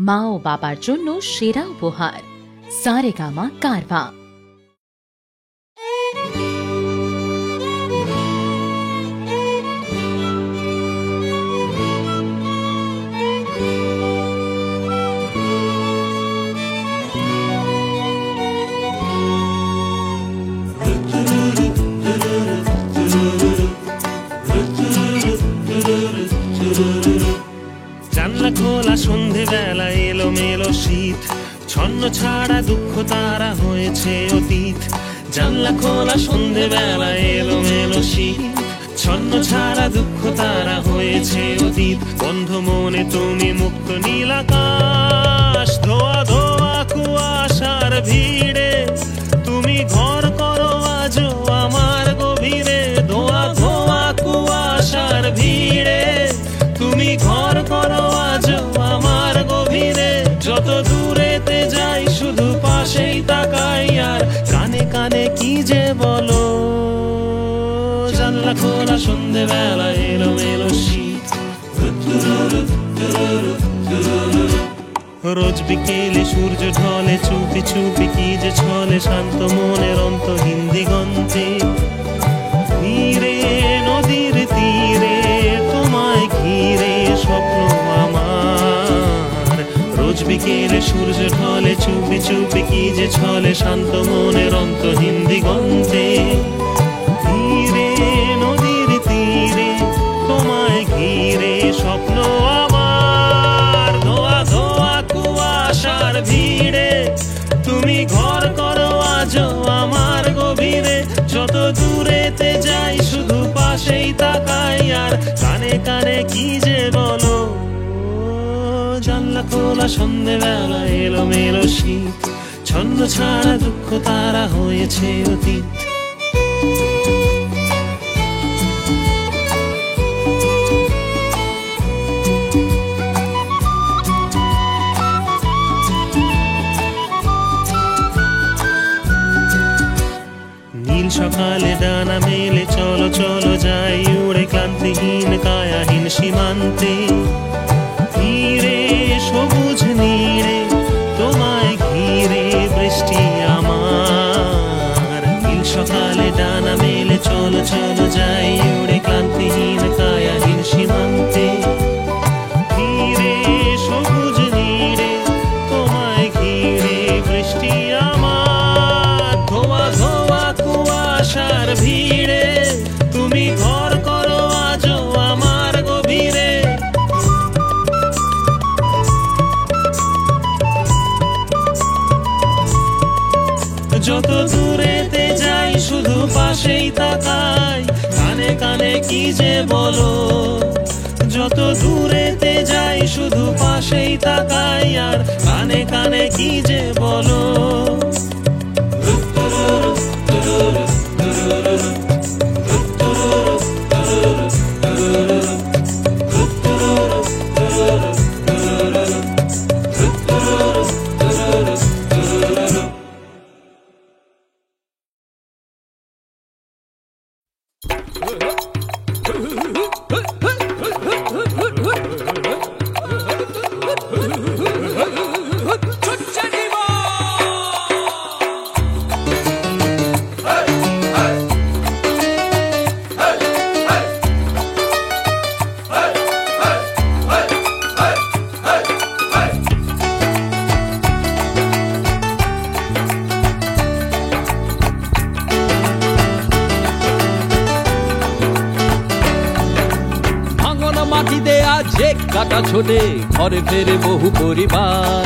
মা ও বাবার জন্য সেরা উপহার সারেগামা কারভা। জানলা খোলা সন্ধেবেলা এলো মেলো শীত, ছন্ন ছাড়া দুঃখ তারা হয়েছে অতীত। জানলা খোলা সন্ধেবেলা এলো মেলো শীত, ছন্ন ছাড়া দুঃখ তারা হয়েছে অতীত। বন্ধ মনে তুমি মুক্ত নীল আকাশ, ধোয়া ধোয়া কুয়াশার ভিড়ে তুমি ঘর করো আজও আমার গভীরে। ধোয়া ধোয়া কুয়াশার ভিড়ে তুমি ঘর করো আজও আমার গভীরে। যত দূরেতে যাই শুধু পাশেই তাকাই, আর কানে কানে কি যে বলো। জানলা খোলা সন্ধেবেলা এলো মেলো শীত, রোজ বিকেলে সূর্য ঢলে চুপি চুপি কি যে ছলে শান্ত মনের অন্তহীন দিগন্তে। তীরে নদীর তীরে তোমায় ঘিরে স্বপ্ন আমার, রোজ বিকেলে সূর্য ঢলে চুপি চুপি কি যে ছলে শান্ত মনের অন্তহীন দিগন্তে। তীরে নদীর তীরে তোমায় ঘিরে স্বপ্ন আমার, ধোয়া ধোয়া কুয়াশার ভিড়ে তুমি ঘর করো আজও আমার গভীরে। যত দূরেতে যাই শুধু পাশেই তাকাই, আর কানে কানে কি যে বলো। জানলা খোলা সন্ধেবেলা এলো মেলো শীত, ছন্ন ছাড়া দুঃখ তারা হয়েছে অতীত। নীল সকালে ডানা মেলে চলো চলো যাই উড়ে ক্লান্তিহীন কায়াহীন সীমান্তে। তীরে সবুজ নীড়ে তোমায় ঘিরে বৃষ্টি আমার, নীল সকালে ডানা মেলে চলো চলো যাই উড়ে ক্লান্তিহীন কায়াহীন সীমান্তে। তীরে সবুজ নীড়ে তোমায় ঘিরে বৃষ্টি আমার, ধোয়া ধোয়া কুয়াশার ভিড়ে তুমি ঘর করো আজও আমার গভীরে। যত দূরেতে যাই শুধু পাশেই তাকাই, কানে কানে কি যে বলো। যত দূরেতে যাই শুধু পাশেই তাকাই, আর কানে কানে কি যে বলো। কাটা ছোটে ঘরে ফেরে বহু পরিবার,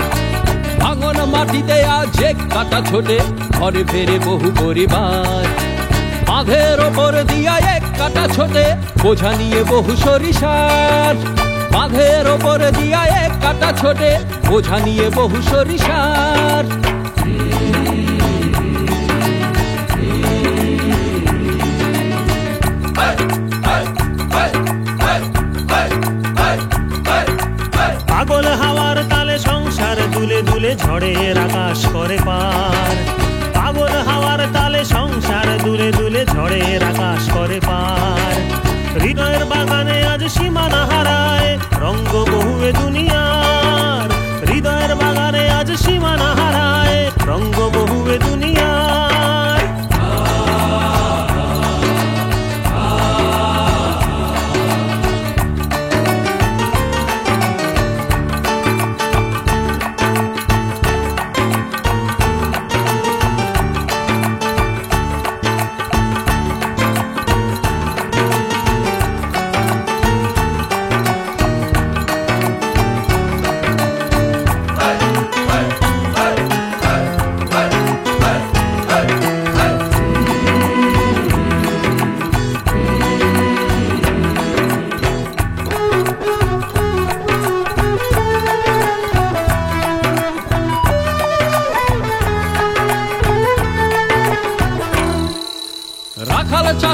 ভাঙন মাটিতে আজ কাটা ছোটে ঘরে ফেরে বহু পরিবার। বাঁধের ওপর দিয়া এক কাটা ছোটে বোঝা নিয়ে বহু সরিষার, বাঁধের ওপর দিয়া এক কাটা ছোটে বোঝা নিয়ে বহু সরিষার। পাগল হাওয়ার তালে সংসার দুলে দুলে ঝড়ের আকাশ করে পার, পাগল হাওয়ার তালে সংসার দুলে দুলে ঝড়ের আকাশ করে পার। হৃদয়ের বাগানে আজ সীমানা হারায় রঙ্গ বহু দুনিয়ার, হৃদয়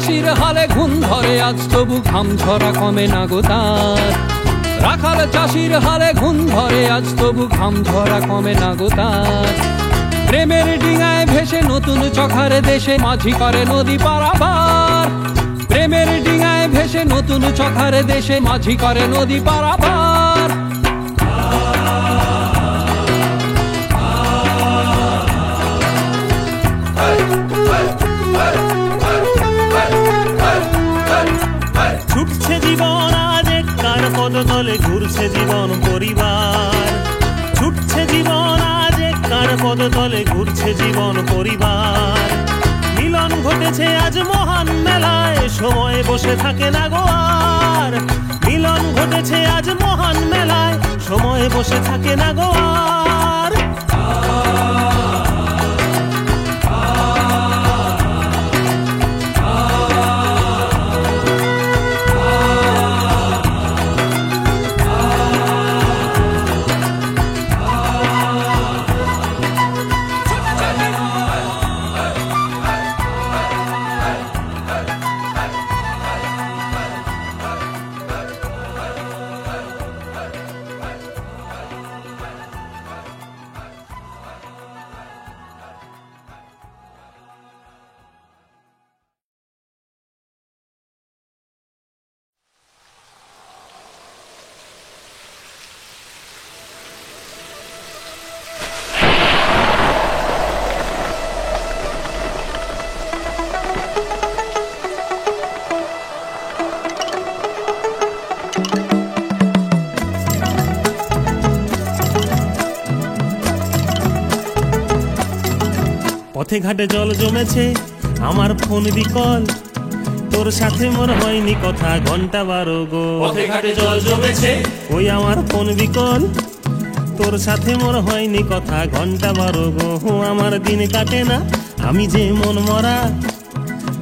চাষির হালে ঘুম ধরে আজ তবু ঘাম ঝরা কমে না গো তার। রাখাল চাষির হালে ঘুম ধরে আজ তবু ঘাম ঝরা কমে না গো তার। প্রেমের ডিঙায় ভেসে নতুন চখার দেশে মাঝি করে নদী পারাপার। প্রেমের ডিঙায় ভেসে নতুন চখার দেশে মাঝি করে নদী পারাপার। ছুটছে জীবন আজ কার পদতলে, ঘুরছে জীবন পরিবার। ছুটছে জীবন আজ কার পদতলে, ঘুরছে জীবন পরিবার। মিলন ঘটেছে আজ মহান মেলায়, সময় বসে থাকে না গো আর। মিলন ঘটেছে আজ মহান মেলায়, সময় বসে থাকে না গো আর। পথে ঘাটে জল জমেছে আমার ফোন বিকল, তোর সাথে মোর হয়নি কথা ঘন্টা 12 গো। পথে ঘাটে জল জমেছে ওই আমার ফোন বিকল, তোর সাথে মোর হয়নি কথা ঘন্টা 12 গো। আমার দিন কাটে না আমি যে মন মরা,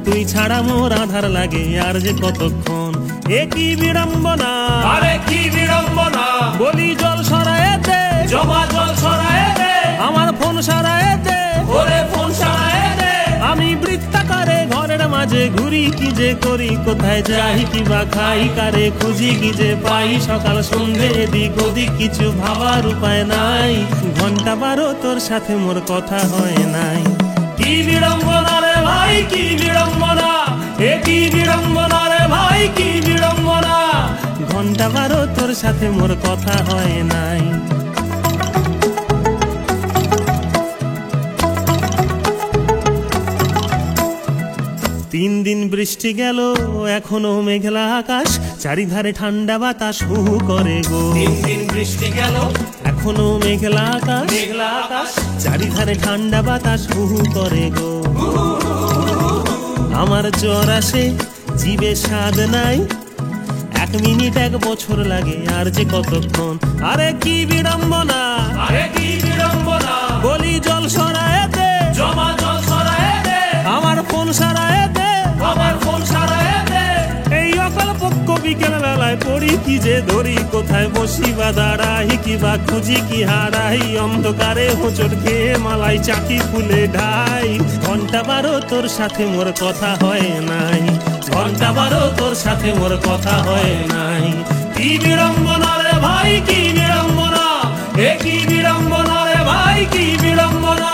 তুই ছাড়া মোর আধার লাগে আর যে কতক্ষণ। এ কি বিড়ম্বনা, আরে কি বিড়ম্বনা, বলি জল সরায়ে দে, জমা জল ছড়ায় দে, আমার ফোন সরায়ে দে। ওরে ফোন ছড়ায় দে। আমি বৃত্তাকারে ঘরের মাঝে ঘুরি, কি যে করি কোথায় যাই কিবা খাই, কারে খুঁজি কি যে পাই। সকাল সন্ধে এদিক ওদিক কিছু ভাবার উপায় নাই, ঘন্টা 12 তোর সাথে মোর কথা হয় নাই। কি বিড়ম্বনা রে ভাই, কি বিড়ম্বনা, এ কি বিড়ম্বনা রে ভাই, কি বিড়ম্বনা। ঘন্টা 12 তোর সাথে মোর কথা হয় নাই। 3 দিন বৃষ্টি গেল এখনো মেঘলা আকাশ, চারিধারে ঠান্ডা বাতাস হু হু করে গো। 3 দিন বৃষ্টি গেল এখনো মেঘলা আকাশ, মেঘলা আকাশ, চারিধারে ঠান্ডা বাতাস হু হু করে গো। আমার জ্বর আসে জিভে স্বাদ নাই, 1 মিনিট 1 বছর লাগে আর যে কতক্ষণ। আরে কি বিড়ম্বনা, আরে কি বিড়ম্বনা, বলি জল সরায়ে দে, জমা জল ছড়ায় দে, আমার ফোন সরায়ে দে, আমার ফোন ছড়ায় দে। এই অকাল পক্ষ বিকেল বেলায় পড়ি কি যে ধরি, কোথায় বসি বা দাঁড়াই কিবা খুঁজি কি হারাই। অন্ধকারে হোঁচট খেয়ে মালাই চাকি ফুলে ঢাই, ঘন্টা 12 তোর সাথে মোর কথা হয় নাই। ঘন্টা 12 তোর সাথে মোর কথা হয় নাই। কি বিড়ম্বনা রে ভাই, কি বিড়ম্বনা, এ কি বিড়ম্বনা রে ভাই, কি বিড়ম্বনা।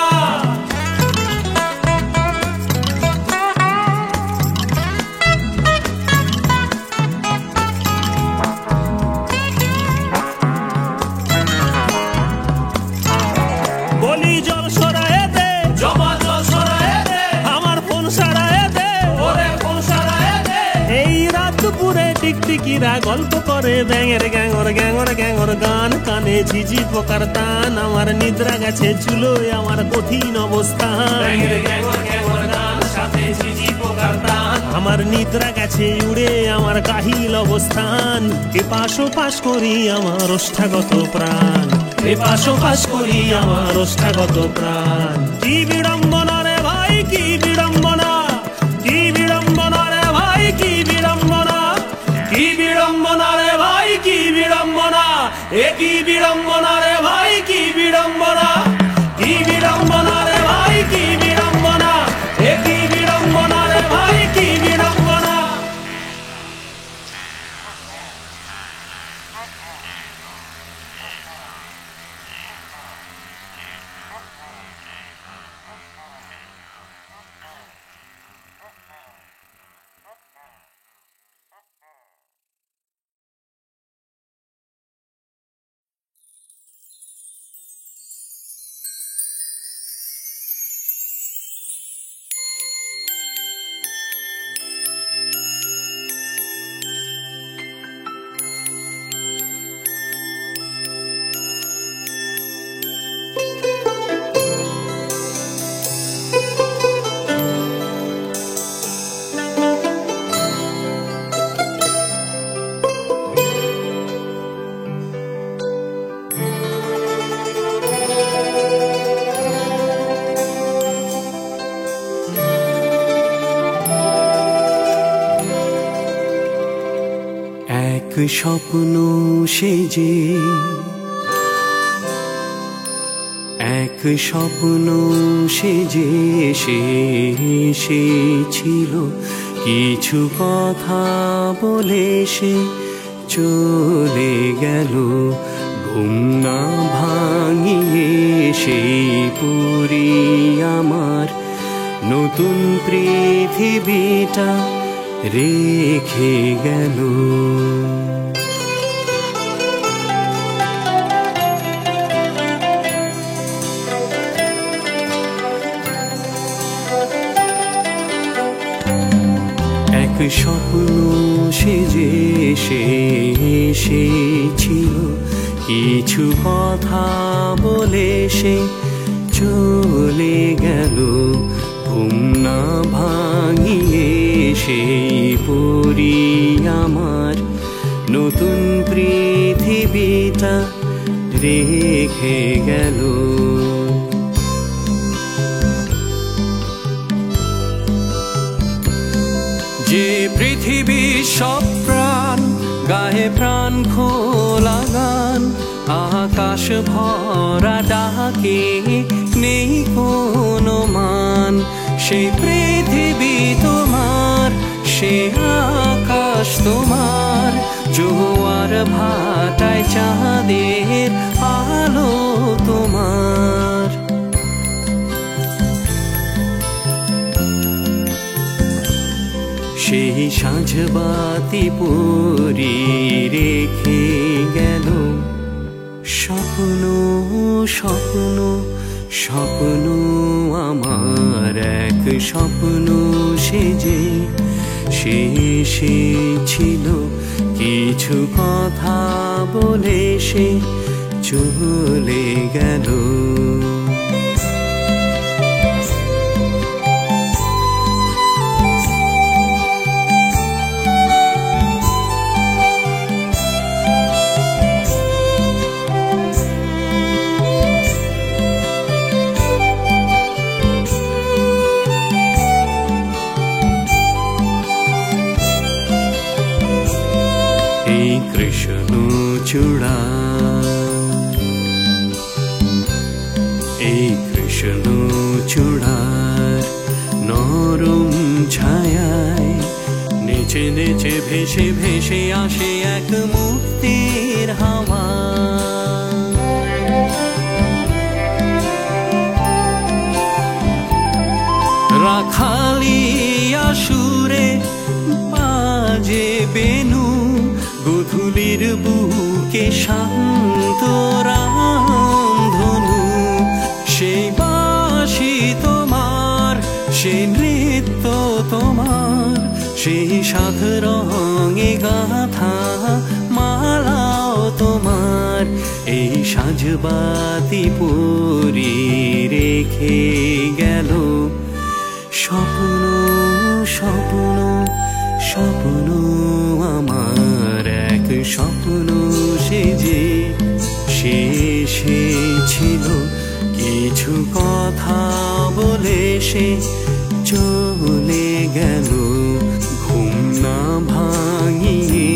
বলি জল সরায়ে দে, জমা জল ছড়ায় দে, আমার ফোন সরায়ে দে। ওরে ফোন ছড়ায় দে। এই রাত দুপুরে টিকটিকিরা গল্প করে ব্যাঙের গ্যাঙর গ্যাঙর গ্যাঙর গান, কানে ঝিঝি পোকার টান। আমার নিদ্রা গেছে চুলোয় আমার কঠিন অবস্থান, ব্যাঙের গ্যাঙর গ্যাঙর গান, সাথে ঝিঝি পোকার টান। আমার নিদ্রা গেছে উড়ে আমার কাহিল অবস্থান। এপাশ ওপাশ করি আমার ওষ্ঠাগত প্রাণ, এপাশ ওপাশ করি আমার ওষ্ঠাগত প্রাণ। কি বিড়ম্বনা রে ভাই, কি বিড়ম্বনা, কি বিড়ম্বনা রে ভাই, কি বিড়ম্বনা। কি বিড়ম্বনা রে ভাই, কি বিড়ম্বনা, এ কি বিড়ম্বনা রে ভাই, কি বিড়ম্বনা। কি বিড়ম্বনা রে ভাই, কি বিড়ম্বনা, এ কি বিড়ম্বনা রে ভাই, কি বিড়ম্বনা। স্বপ্ন সেজে, এক স্বপ্ন সেজে এসেছিল, কিছু কথা বলে সে চলে গেল। ঘুম না ভাঙিয়ে সেই পুরী আমার নতুন পৃথিবীটা রেখে গেল। এক স্বপ্ন সেজে এসেছিল, কিছু কথা বলে সে চলে গেল। ঘুম না ভাঙিয়ে সেই পুরী আমার নতুন পৃথিবীটা রেখে গেল। যে পৃথিবী সব প্রাণ, গায়ে প্রাণ খোলা গান, আকাশ ভরা ডাকে নেই কোনো মান। সেই পৃথিবী তোমার, সে আকাশ তোমার, জোয়ার ভাটায় চাঁদের আলো তোমার। সেই সাঁঝবাতি পুরী রেখে গেল। স্বপ্ন স্বপ্ন স্বপ্ন আমার, এক স্বপ্ন সেজে ছিল, কিছু কথা বলে সে চলে গেল। কৃষ্ণচূড়া, এই কৃষ্ণচূড়ার নরম ছায়ায় নেচে নেচে ভেসে ভেসে আসে এক মুক্তির হাওয়া। রাখালিয়া সুরে বাজে বেনু, গোধূলির বুকে শান্ত রামধনু। সেই বাঁশি তোমার, সেই নৃত্য তোমার, সেই সাত রঙে গাথা মালাও তোমার। এই সাঁঝবাতি পুরী রেখে গেল। স্বপ্ন স্বপ্ন স্বপ্ন আমার, এক স্বপ্ন সেজে ছিল, কিছু কথা বলে সে চলে গেল। ঘুম না ভাঙিয়ে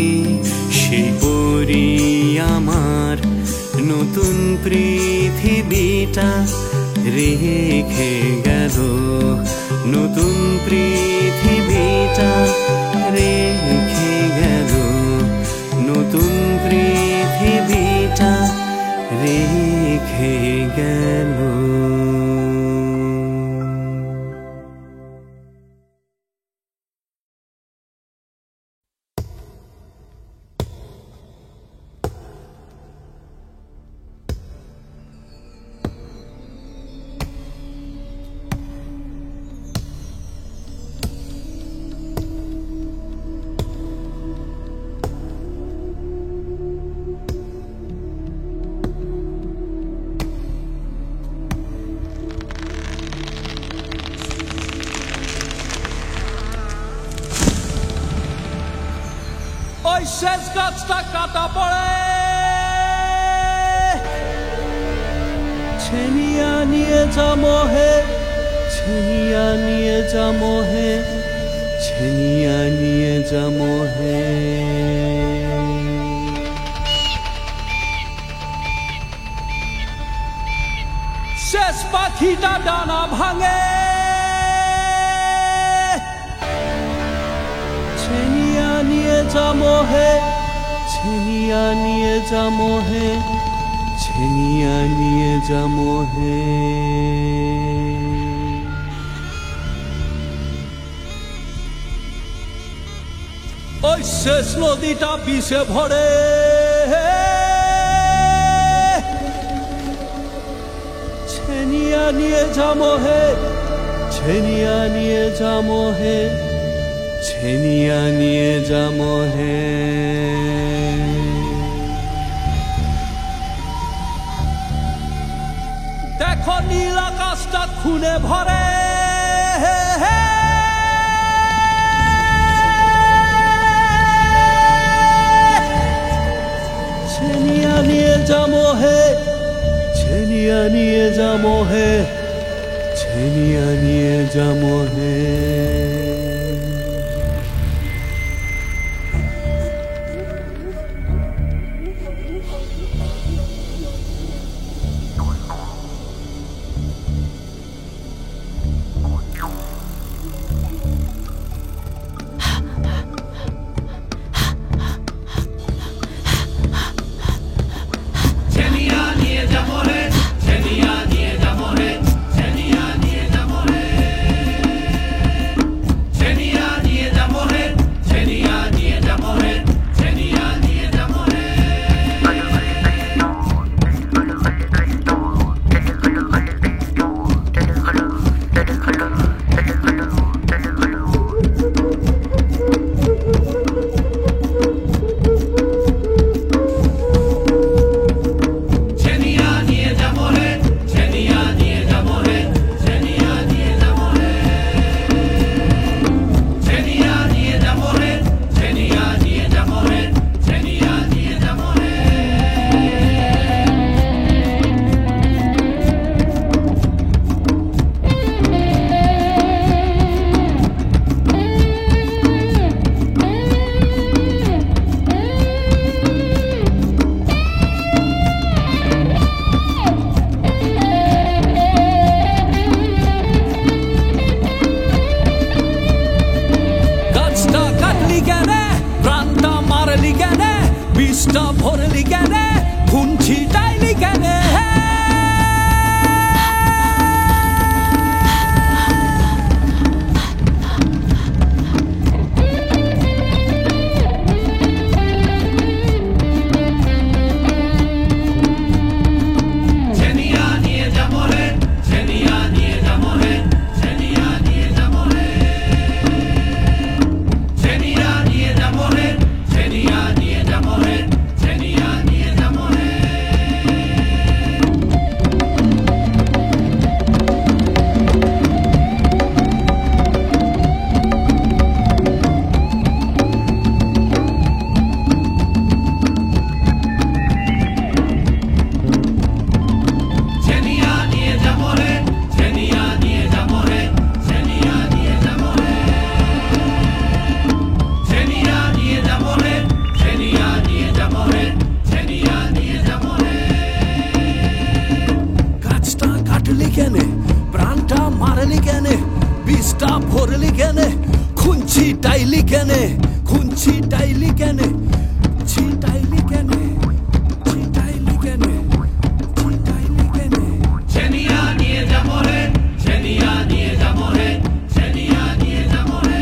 সে পুরী আমার নতুন পৃথিবীটা রেখে গেল। নতুন পৃথিবীটা রেখে গেল। নতুন পৃথিবীটা রেখে গেল। ওই শেষ গাছটা কাটা পড়ে, ছেনিয়া নিয়ে যা মোহে, ছেনিয়া নিয়ে যা মোহে, ছেনিয়া নিয়ে যা মোহে। শেষ পাখিটা ডানা ভাঙে ছেনিয়া নিয়ে যাবো হে ছেনিয়া নিয়ে যাবো হে ছেনিয়া নিয়ে যাবো হে ওই শেষ নদীটা বিষে ভরে ছেনিয়া নিয়ে যাবো হে ছেনিয়া নিয়ে যাবো হে ছেনিয়া নিয়ে যাবো হে দেখো নীল আকাশটা খুনে ভরে ছেনিয়া নিয়ে যাবো হে ছেনিয়া নিয়ে যাবো হে ছেনিয়া নিয়ে যাবো হে বিষটা ভরলি কেনে খুনছি ডাইলি কেনে প্রাণটা মারলি কেনে বিষটা ভরলি কেনে খুনছি ডাইলি কেনে খুনছি ডাইলি কেনে ছিটাইলি কেনে ছিটাইলি কেনে ছিটাইলি কেনে ছেনিয়া নিয়ে যাবো রে ছেনিয়া নিয়ে যাবো রে ছেনিয়া নিয়ে যাবো রে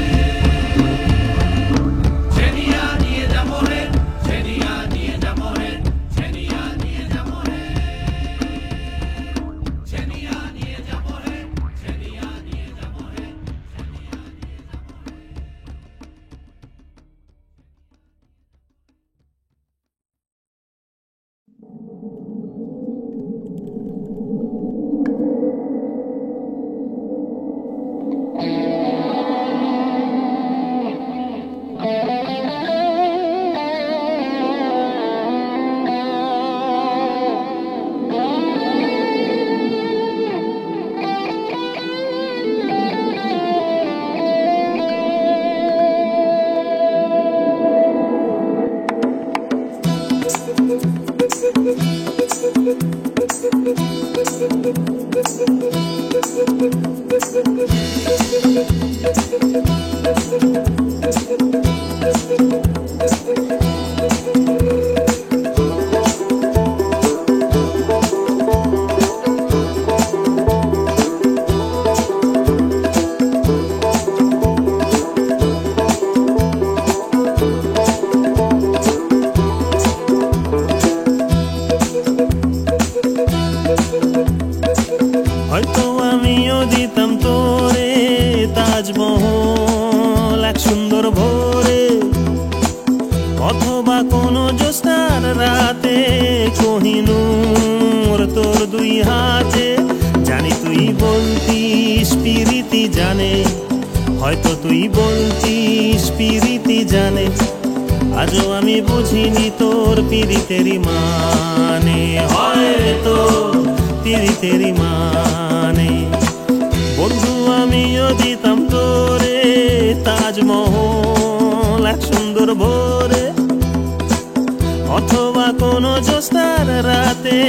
ছেনিয়া নিয়ে যাবো রে ছেনিয়া নিয়ে যাবো রে ছেনিয়া নিয়ে যাবো রে ছেনিয়া নিয়ে যাবো রে ছেনিয়া নিয়ে যাবো রে হয়তো আমিও দিতাম তোরে তাজমহল এক সুন্দর ভোরে, অথবা কোনো জ্যোৎস্নার রাতে কোহিনূর তোর দুই হাতে। জানি তুই বলতিস পিরিতি জানে, হয়তো তুই বলতিস পিরিতি জানে, আজও আমি বুঝিনি তোর পিরিতেরি মানে, হয়তো পিরিতেরি মানে। বন্ধু আমিও দিতাম তোরে তাজমহল এক সুন্দর ভোরে, অথবা কোনো জ্যোৎস্নার রাতে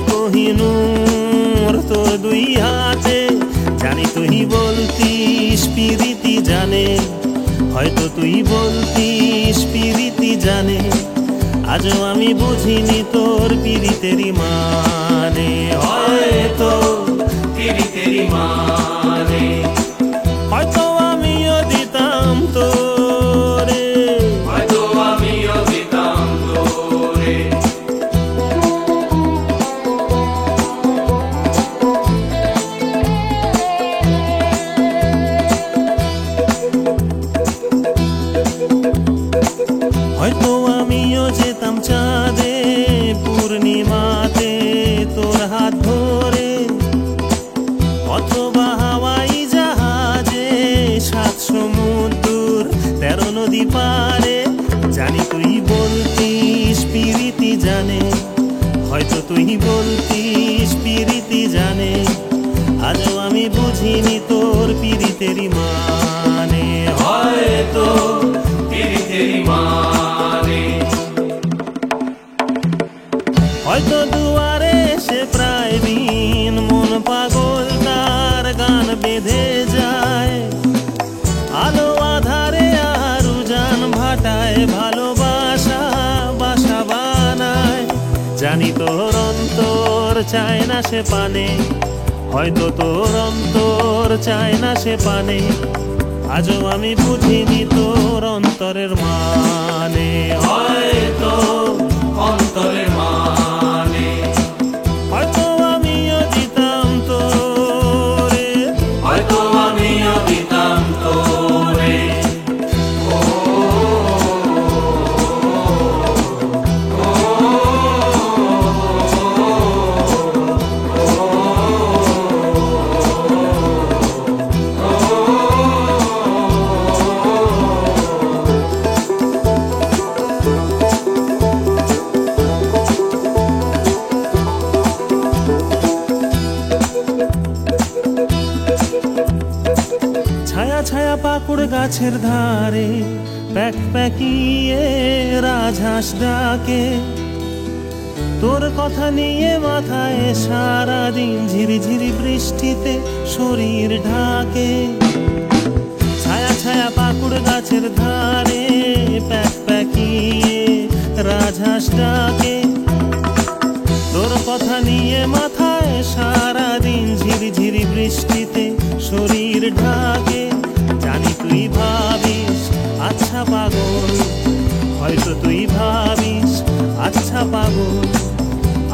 কোহিনূর তোর দুই হাতে। জানি তুই বলতিস পিরিতি জানে, হয়তো তুই বলতিস পিরিতি জানে, আজও আমি বুঝিনি তোর পিরিতেরি মানে, হয়তো পিরিতেরি মানে। হয়তো আমিও দিতাম তোরে, হয়তো আমিও দিতাম তোরে। হয়তো আমিও যেতাম চাঁদে পূর্ণিমাতে তোর হাত ধরে, অথবা হাওয়াই জাহাজে 7 সমুদ্র 13 নদী পারে। জানি তুই বলতিস পিরিতি জানে, হয়তো তুই বলতিস পিরিতি জানে, আজও আমি বুঝিনি তোর পিরিতেরি মানে, হয়তো পিরিতেরি মানে। হয়তো দুয়ারে এসে প্রায় দিন মন পাগল তার গান বেঁধে যায়, আলো আধারে আর উজান ভাটায় ভালোবাসা বাসা বানায়। জানি তোর অন্তর চায় না সে পানে, হয়তো তোর অন্তর চায় না সে পানে, আজও আমি বুঝিনি তোর অন্তরের মানে, হয়তো অন্তরের মানে। হয়তো আমিও দিতাম তোরে, হয়তো আমিও দিতাম তোরে। ছায়া ছায়া পাকুড় গাছের ধারে প্যাক প্যাকিয়ে রাজহাঁস ডাকে, তোর কথা নিয়ে মাথায় সারাদিন ঝিরিঝিরি বৃষ্টিতে শরীর ঢাকে। ছায়া ছায়া পাকুড় গাছের ধারে প্যাক প্যাকিয়ে রাজহাঁস ডাকে, তোর কথা নিয়ে মাথায় সারাদিন ঝিরিঝিরি বৃষ্টিতে শরীর ঢাকে। জানি তুই ভাবিস আচ্ছা পাগল, হয়তো তুই ভাবিস আচ্ছা পাগল,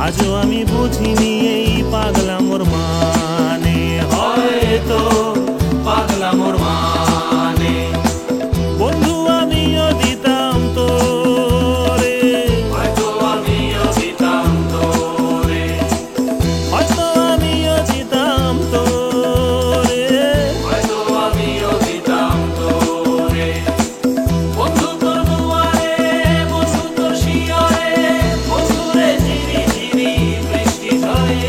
আজও আমি বুঝিনি এই পাগলামোর মানে, হয়তো পাগলামোর মানে। বন্ধু আমিও দিতাম তোরে, হয়তো আমিও দিতাম তোরে, হয়তো আমিও দিতাম তোরে, হয়তো আমিও দিতাম তোরে। বন্ধু তোর দুয়ারে, বন্ধু তোর শিয়রে, বন্ধুরে ঝিরি ঝিরি বৃষ্টি ঝরে,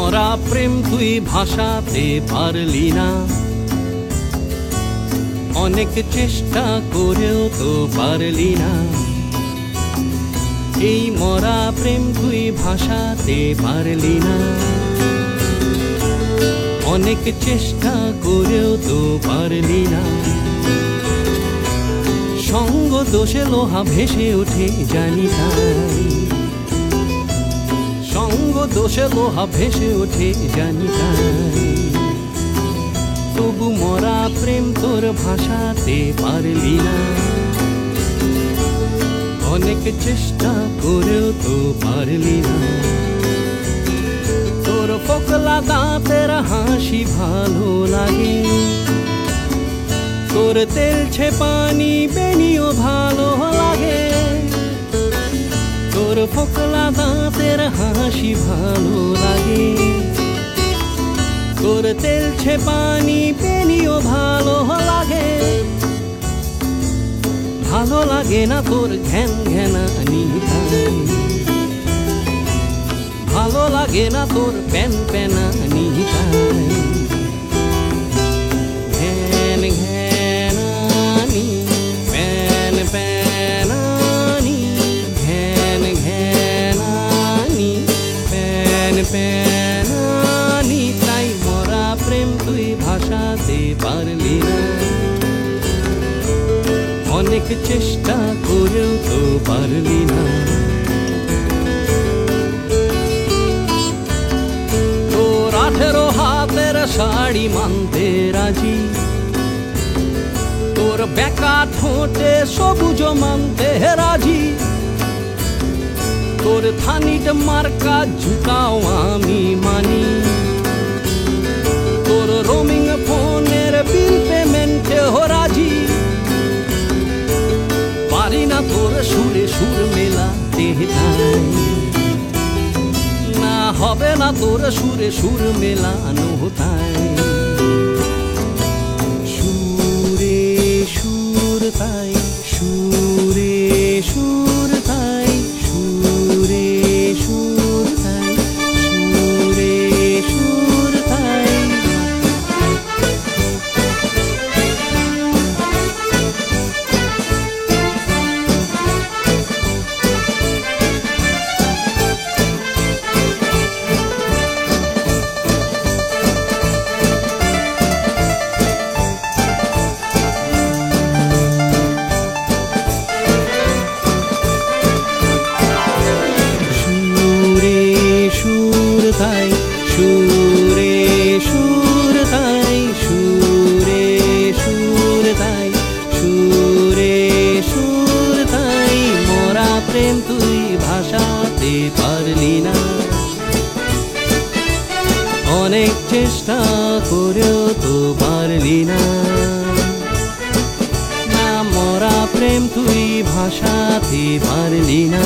মরা প্রেম তুই ভাসাতে পারলি না, অনেক চেষ্টা করেও তো পারলি না। এই মরা প্রেম তুই ভাসাতে পারলি না, অনেক চেষ্টা করেও তো পারলি না। সঙ্গ দোষে লোহা ভেসে ওঠে জানি তাই, সঙ্গ দোষে লোহা ভেসে ওঠে জানি তাই। তবু মরা প্রেম তোর ভাসাতে পারলি না, অনেক চেষ্টা করেও তো পারলি না। তোর ফোকলা দাঁতের হাসি ভালো লাগে, তোর তেলছে পানি বেনিও ভালো লাগে। তোর ফোকলা দাঁতের হাসি ভালো লাগে, তোর তেলছে পানি বেনিও ভালো লাগে। ভালো লাগে না তোর ঘ্যান ঘ্যানানি তাই, ভালো লাগে না তোর প্যান প্যানানি তাই। ঘ্যান ঘ্যানানি প্যান প্যানানি, ঘ্যান ঘ্যানানি প্যান প্যানানি। তাই মরা প্রেম তুই ভাসাতে পারলি না, অনেক চেষ্টা করেও তো পারলি না। তোর 18 হাতের শাড়ি মানতে রাজি, তোর বেকা ঠোঁটে সবুজ মানতে রাজি। তোর থানিট মার্কা জুতাও আমি মানি, তোর রোমিং ফোনের বিল পেমেন্টে রাজি। পারি না তোর সুরে সুর মেলাতে তাই, না হবে না তোর সুরে সুর মেলানো তাই। সুরে সুর তাই, সুরে সুর তাই, সুরে সুর তাই, সুরে সুর তাই। প্রেম তুই ভাসাতে পারলি না, অনেক চেষ্টা করেও তো পারলি না। না মরা প্রেম তুই ভাসাতে পারলি না,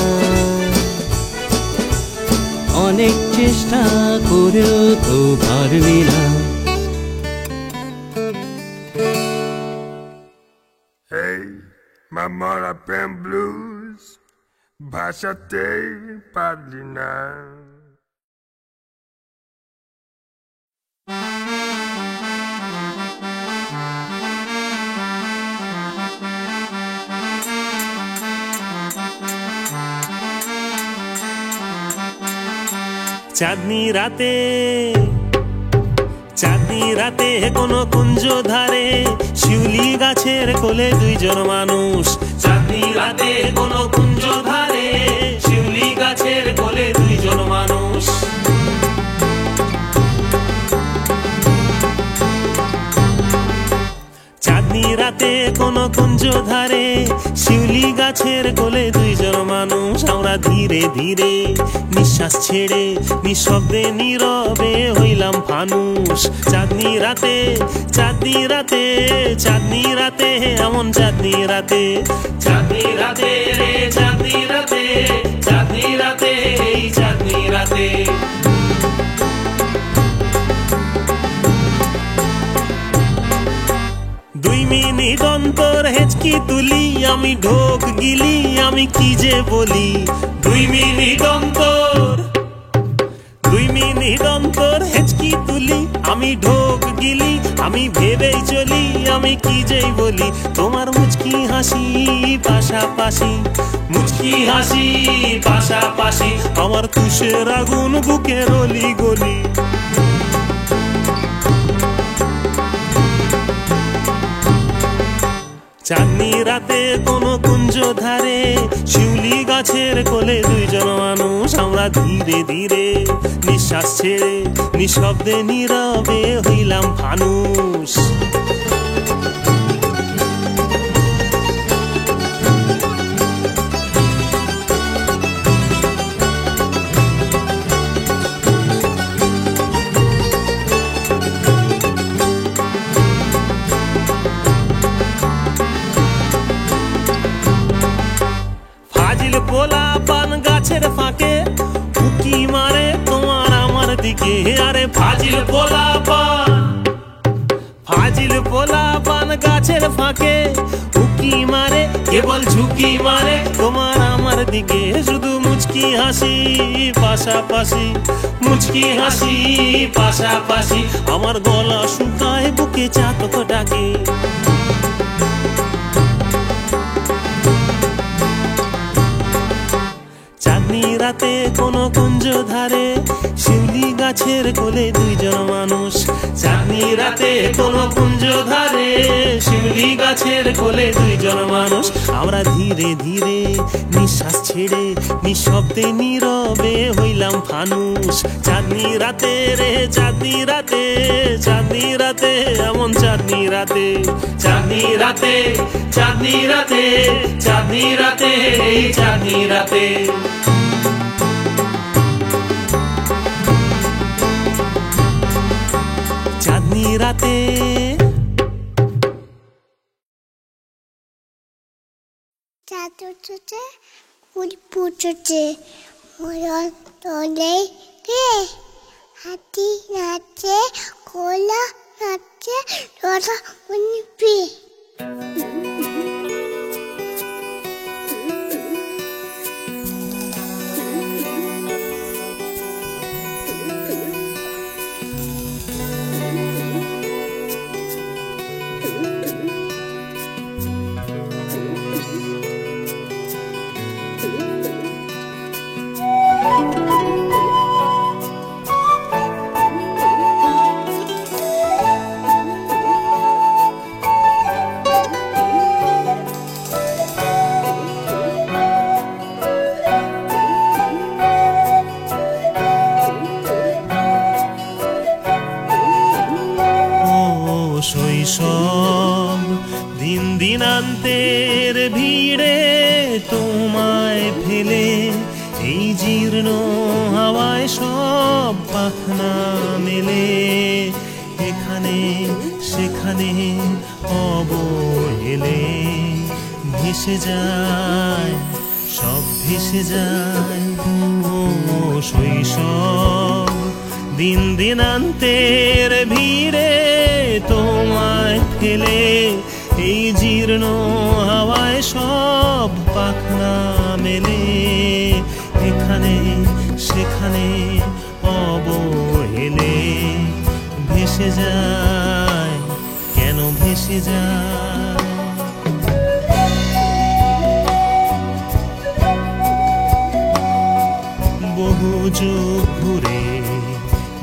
অনেক চেষ্টা করেও তো পারলি না। Hey, my mora prem blues, ভাসাতে পারলি না। চাঁদনি রাতে, চাঁদনি রাতে কোনো কুঞ্জ ধারে শিউলি গাছের কোলে দুইজন মানুষ। চাঁদনি রাতে কোনো কুঞ্জ ধারে শিউলি গাছের কোলে দুইজন মানুষ। চাঁদনি রাতে কোনো কুঞ্জ ধারে শিউলি গাছের কোলে দুইজন মানুষ। আমরা ধীরে ধীরে নিঃশ্বাস ছেড়ে নিঃশব্দে নীরবে হইলাম ফানুষ। চাঁদনি রাতে, চাঁদনি রাতে, চাঁদনি রাতে, এমন চাঁদনি রাতে, চাঁদনি রাতে রে চাঁদনি রাতে, চাঁদনি রাতে, এই চাঁদনি রাতে। দুই মিনিট অন্তর হেঁচকি তুলি, আমি ঢোক গিলি, আমি কি যে বলি। 2 মিনিট অন্তর, 2 মিনিট অন্তর আমি ঢোক গিলি, আমি ভেবেই চলি আমি কি যেই বলি। তোমার মুচকি হাসি পাশাপাশি, মুচকি হাসি পাশাপাশি, আমার তুষের আগুন বুকে রলি গলি। চাঁদনি রাতে কোনো কুঞ্জ ধারে, শিউলি গাছের কোলে দুইজন মানুষ, আমরা ধীরে ধীরে নিঃশ্বাস ছেড়ে নিঃশব্দে নীরবে হইলাম ফানুষ। পোলা পান গাছের ফাঁকে উকি মারে তোমার আমার দিকে। আরে ফাজিল পোলা পান গাছের ফাঁকে উকি মারে, কেবল ঝুঁকি মারে তোমার আমার দিকে। শুধু মুচকি হাসি পাশাপাশি, মুচকি হাসি পাশাপাশি, আমার গলা শুকায় বুকে চাতক ডাকে। চাঁদনি রাতে কোনো কুঞ্জ ধারে, শিউলি গাছের কোলে দুইজন মানুষ। চাঁদনি রাতে কোনো কুঞ্জ ধারে, শিউলি গাছের কোলে দুইজন মানুষ, আমরা ধীরে ধীরে নিঃশ্বাস ছেড়ে নিঃশব্দে নীরবে হইলাম ফানুষ। চাঁদনি রাতে রে চাঁদনি রাতে, চাঁদনি রাতে এমন চাঁদনি রাতে, চাঁদনি রাতে, চাঁদনি রাতে, চাঁদনি রাতে, এই চাঁদনি রাতে। চাঁদনি রাতে চাঁদ উঠেছে, ফুল ফুটেছে, ময়ূর তোলে রে, হাতি নাচে, কোলা নাচে, তোরা উনপি। শৈশব দিন দিনান্তের ভিড়ে তোমায় ফেলে, এই জীর্ণ হাওয়ায় সব পাখনা মেলে। এখানে সেখানে অবহেলে ভেসে যায়, সব ভেসে যায়। ও শৈশব দিন দিনান্তের ভিড়ে তোমায় ফেলে, এই জীর্ণ হাওয়ায় সব পাখনা মেলে। এখানে সেখানে অবহেলে ভেসে যায়, কেন ভেসে যায়। বহু যুগ ঘুরে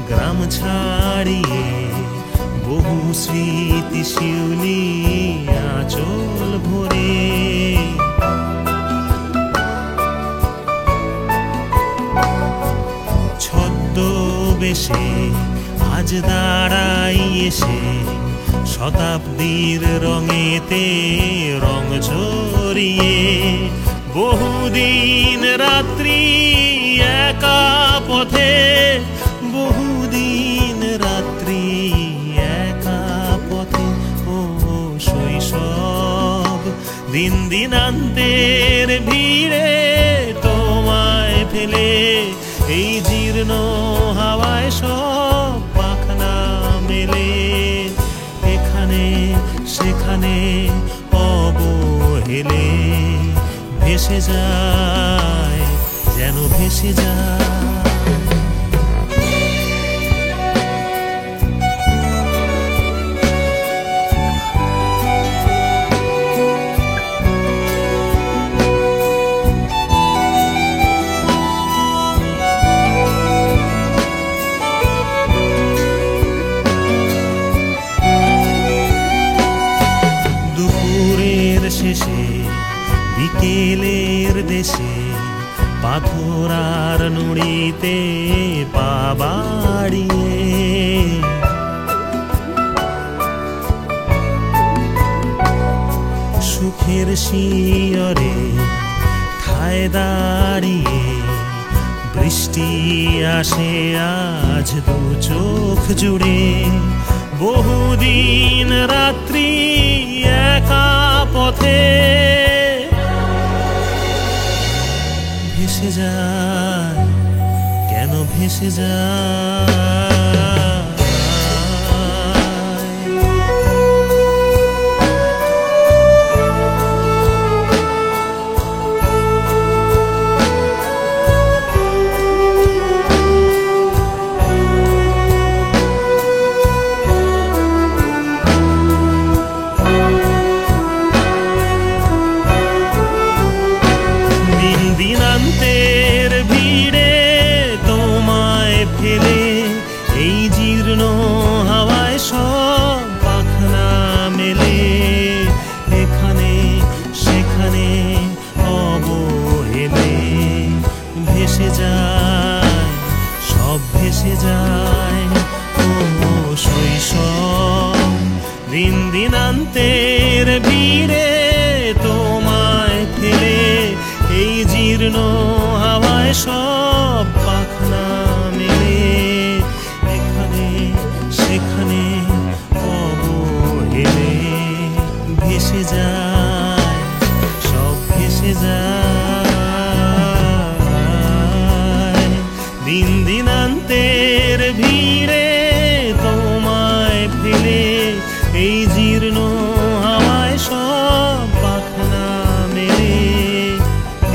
গ্রাম ছাড়িয়ে, বহু স্মৃতি শিউলি আঁচল ভরে। ছদ্মবেশে আজ দাঁড়াই এসে, শতাব্দীর রঙেতে রং ছড়িয়ে। বহুদিন রাত্রি একা পথে, বহুদিন রাত্রি একা পথে। ও শৈশব দিন দিনান্তের ভিড়ে তোমায় ফেলে, এই জীর্ণ হাওয়ায় সব পাখনা মেলে। এখানে সেখানে অবহেলে ভেসে যায়, যেন ভেসে যায়। নারকেলের দেশে পাথর আর নুড়িতে পা বাড়িয়ে সুখের শিয়রে ঠায় দাঁড়িয়ে বৃষ্টি আসে আজ দু চোখ জুড়ে বহুদিন রাত্রি একা পথে ভেসে যায় কেন ভেসে যায় দিনান্তের ভিড়ে তোমায় ফেলে এই জীর্ণ হাওয়ায় সব পাখনা মেলে এখানে সেখানে অবহেলে ভেসে যায় সব ভেসে যায় ও শৈশব দিনান্তের ভিড়ে তোমায় ফেলে এই জীর্ণ হাওয়ায় সব পাখনা মেলে এখানে সেখানে অবহেলে ভেসে যায় সব ভেসে যায় দিনান্তের ভিড়ে তোমায় ফেলে এই জীর্ণ হাওয়ায় সব পাখনা মেলে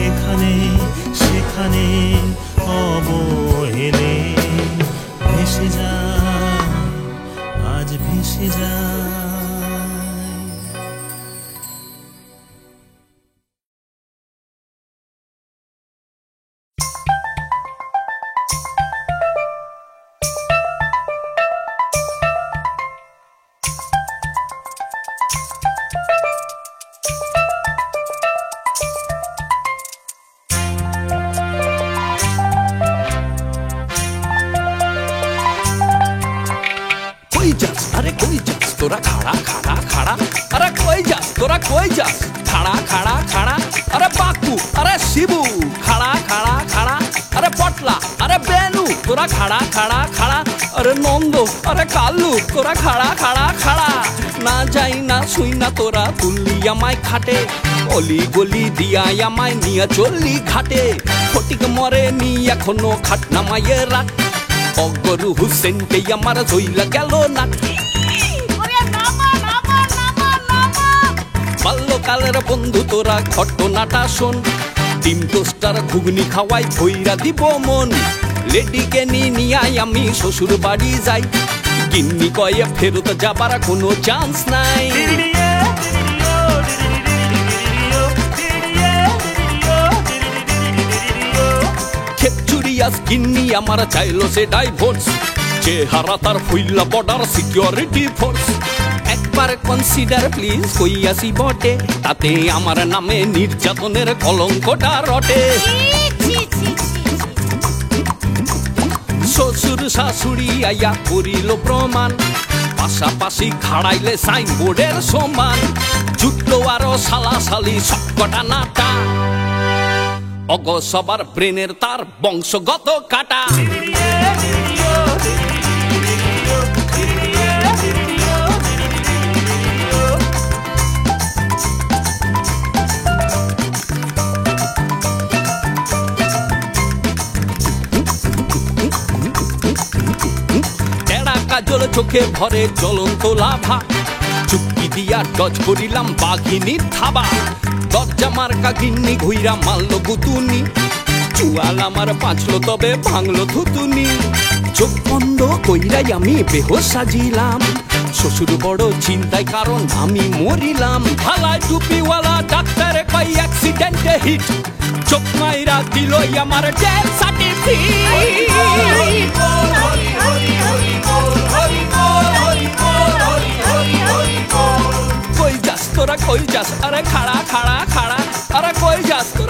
এখানে সেখানে অবহেলে ভেসে যায় আজ ভেসে যায় अरे कोई जास तोरा खड़ा खड़ा खड़ा अरे कोई जास तोरा कोई जास खड़ा खड़ा खड़ा अरे बाकू अरे शिबू खड़ा खड़ा खड़ा अरे पटला अरे बेनू तोरा खड़ा खड़ा खड़ा अरे नंदो अरे कालू तोरा खड़ा खड़ा खड़ा ना जाई ना सुई ना तोरा तुल्ली আমায় খাটে অলি গলি দিয়া আমায় নিয়া চললি ঘাটে ফটিক মরে নি এখনো খাট নামায়ে রাখ অগরু হুসেনকে আমার ধইলা গেল না বাল্যকালের বন্ধু তোরা ঘটনাটা শোন ডিম টোস্টার ঘুগনি খাওয়াই ভইরা দিব মন লেডিকে নিয়ে আমি শ্বশুর বাড়ি যাই গিন্নি কয়ে ফেরত যাবার কোনো চান্স নাই খেপচুরিয়াস গিন্নি আমার চাইলো সে ডাইভোর্স চেহারা তার ফুইল্লা বর্ডার সিকিউরিটি ফোর্স একবার কনসিডার প্লিজ কইয়াছি বটে তাতে আমার নামে নির্যাতনের কলঙ্কটা রটে শ্বশুর শাশুড়ি আয়া করিল প্রমাণ পাশাপাশি খাড়াইলে সাইনবোর্ডের সমান জুটলো আরো সালাসালি সবকটা নাটা অগ সবার ব্রেনের তার বংশগত কাটা কাজল চোখে ভরে জ্বলন্ত লাভা চুক্তি দিয়া ডজ করিলাম বাঘিনীর থাবা দরজা মার্কা গিন্নি ঘুইরা মারলো গুতুনি চুয়াল আমার বাঁচলো তবে ভাঙলো থুতুনি চোখ বন্ধ কইরাই আমি বেহোশ সাজিলাম শ্বশুর বড় চিন্তায় কারণ আমি মরিলাম ভালায় টুপিওয়ালা ডাক্তারে কই অ্যাক্সিডেন্টে হিট চোখ মাইরা দিল আমার ডেথ সার্টিফিকেট কই যাস তোরা কই যাস আরে খাড়া খাড়া খাড়া আরে কই